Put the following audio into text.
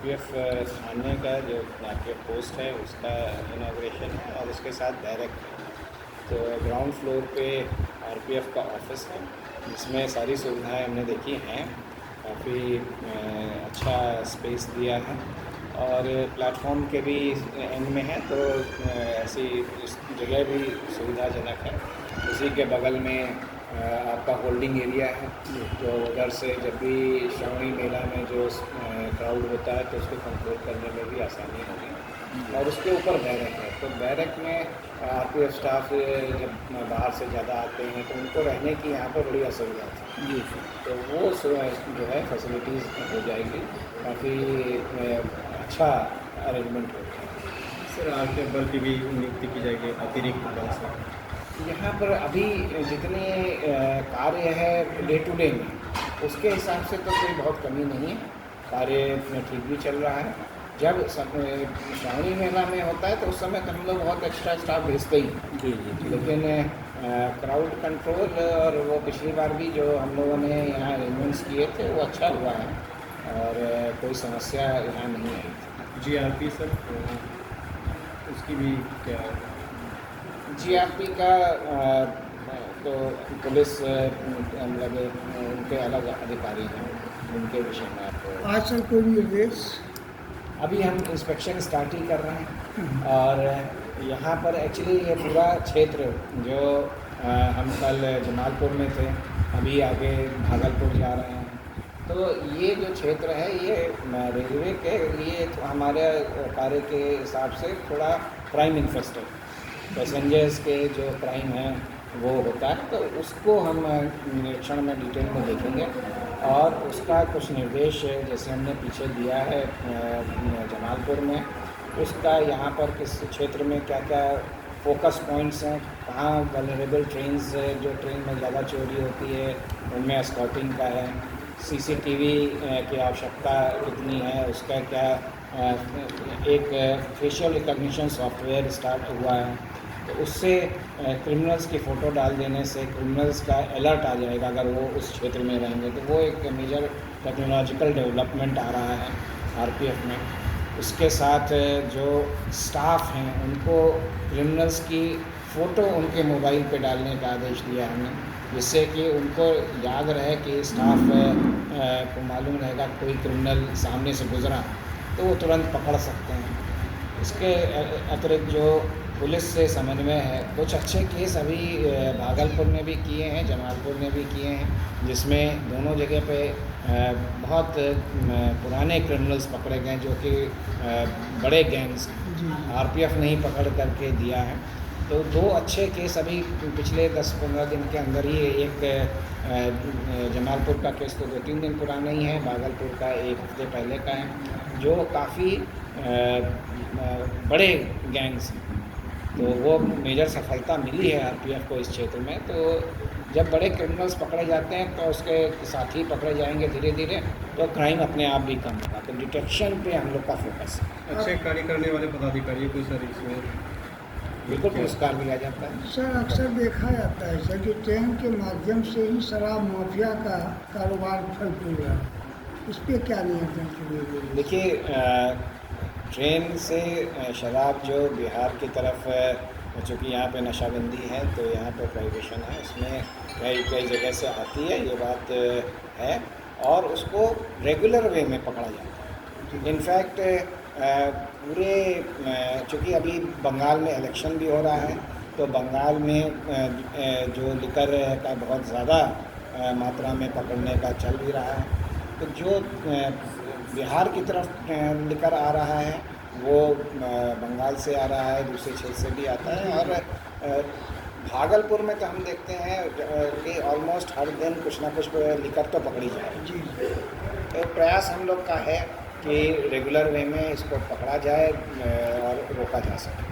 RPF थाने का जो RPF post है उसका इनॉग्रेशन है और उसके साथ डायरेक्ट है। तो ग्राउंड फ्लोर पे आरपीएफ का ऑफिस है जिसमें सारी सुविधाएं हमने देखी हैं। काफ़ी अच्छा स्पेस दिया है और प्लेटफॉर्म के भी एंड में है, तो ऐसी जगह भी सुविधाजनक है। उसी के बगल में आपका होल्डिंग एरिया है, तो उधर से जब भी श्रावणी मेला में जो क्राउड होता है तो उसको कंट्रोल करने में भी आसानी होगी। और उसके ऊपर बैरक है, तो बैरक में आरपीएफ स्टाफ जब बाहर से ज़्यादा आते हैं तो उनको रहने की यहाँ पर बड़ी असुविधा थी जी। तो वो जो है फैसिलिटीज़ हो जाएगी, काफ़ी अच्छा अरेंजमेंट होगा। सर आरपीएफ बल की भी नियुक्ति की जाएगी अतिरिक्त बल से? यहाँ पर अभी जितने कार्य है डे टू डे में, उसके हिसाब से तो कोई बहुत कमी नहीं है, कार्य ठीक भी चल रहा है। जब श्रावणी मेला में होता है तो उस समय तो हम लोग बहुत एक्स्ट्रा स्टाफ भेजते ही हैं जी। लेकिन क्राउड कंट्रोल और वो पिछली बार भी जो हम लोगों ने यहाँ अरेंजमेंट्स किए थे वो अच्छा हुआ है और कोई समस्या यहाँ नहीं आई। जीआरपी सर उसकी भी क्या? जीआरपी का तो पुलिस मतलब उनके अलग अधिकारी हैं, उनके विषय में आपको आज सर कोई निर्देश? अभी हम इंस्पेक्शन स्टार्ट ही कर रहे हैं और यहाँ पर एक्चुअली ये पूरा क्षेत्र जो हम कल जमालपुर में थे, अभी आगे भागलपुर जा रहे हैं, तो ये जो क्षेत्र है ये रेलवे के लिए तो हमारे कार्य के हिसाब से थोड़ा क्राइम इन्फेस्टेड, पैसेंजर्स के जो क्राइम है वो होता है, तो उसको हम निरीक्षण में डिटेल में देखेंगे और उसका कुछ निर्देश जैसे हमने पीछे दिया है जमालपुर में, उसका यहाँ पर किस क्षेत्र में क्या क्या फोकस पॉइंट्स हैं, कहाँ वल्नरेबल ट्रेन्स जो ट्रेन में ज़्यादा चोरी होती है उनमें स्कॉटिंग का है, सीसीटीवी की आवश्यकता कितनी है, उसका क्या एक फेशियल रिकग्निशन सॉफ्टवेयर स्टार्ट हुआ है, तो उससे क्रिमिनल्स की फ़ोटो डाल देने से क्रिमिनल्स का अलर्ट आ जाएगा अगर वो उस क्षेत्र में रहेंगे, तो वो एक मेजर टेक्नोलॉजिकल डेवलपमेंट आ रहा है आरपीएफ में। उसके साथ जो स्टाफ हैं उनको क्रिमिनल्स की फ़ोटो उनके मोबाइल पे डालने का आदेश दिया हमने, जिससे कि उनको याद रहे कि स्टाफ को मालूम रहेगा कोई क्रिमिनल सामने से गुज़रा तो वो तुरंत पकड़ सकते हैं। इसके अतिरिक्त जो पुलिस से समन्वय है, कुछ अच्छे केस अभी भागलपुर में भी किए हैं, जमालपुर में भी किए हैं, जिसमें दोनों जगह पे बहुत पुराने क्रिमिनल्स पकड़े गए जो कि बड़े गैंग्स आरपीएफ ने ही पकड़ करके दिया है। तो दो अच्छे केस अभी पिछले 10-15 दिन के अंदर ही, एक जमालपुर का केस तो 2-3 दिन पुराना ही है, भागलपुर का 1 हफ्ते पहले का है, जो काफ़ी बड़े गैंग्स हैं, तो वो मेजर सफलता मिली है आरपीएफ को इस क्षेत्र में। तो जब बड़े क्रिमिनल्स पकड़े जाते हैं तो उसके साथी पकड़े जाएंगे धीरे धीरे, तो क्राइम अपने आप भी कम होगा, तो डिटेक्शन पे हम लोग का फोकस है। अच्छे कार्य करने वाले पदाधिकारियों को सर इसमें बिल्कुल पुरस्कार दिया जाता है। सर अक्सर देखा जाता है सर कि ट्रेन के माध्यम से ही शराब माफिया का कारोबार फल फूल रहा है, इस पर क्या नियंत्रण के लिए? देखिए ट्रेन से शराब जो बिहार की तरफ, चूँकि यहाँ पे नशाबंदी है तो यहाँ पे प्रोहिबिशन है, उसमें कई जगह से आती है, ये बात है, और उसको रेगुलर वे में पकड़ा जाता है। इनफैक्ट पूरे चूँकि अभी बंगाल में इलेक्शन भी हो रहा है, तो बंगाल में जो लिकर का बहुत ज़्यादा मात्रा में पकड़ने का चल भी रहा है, तो जो बिहार की तरफ लेकर आ रहा है वो बंगाल से आ रहा है, दूसरे क्षेत्र से भी आता है, और भागलपुर में तो हम देखते हैं कि ऑलमोस्ट हर दिन कुछ ना कुछ लेकर तो पकड़ी जाए जी। तो प्रयास हम लोग का है कि रेगुलर वे में इसको पकड़ा जाए और रोका जा सके।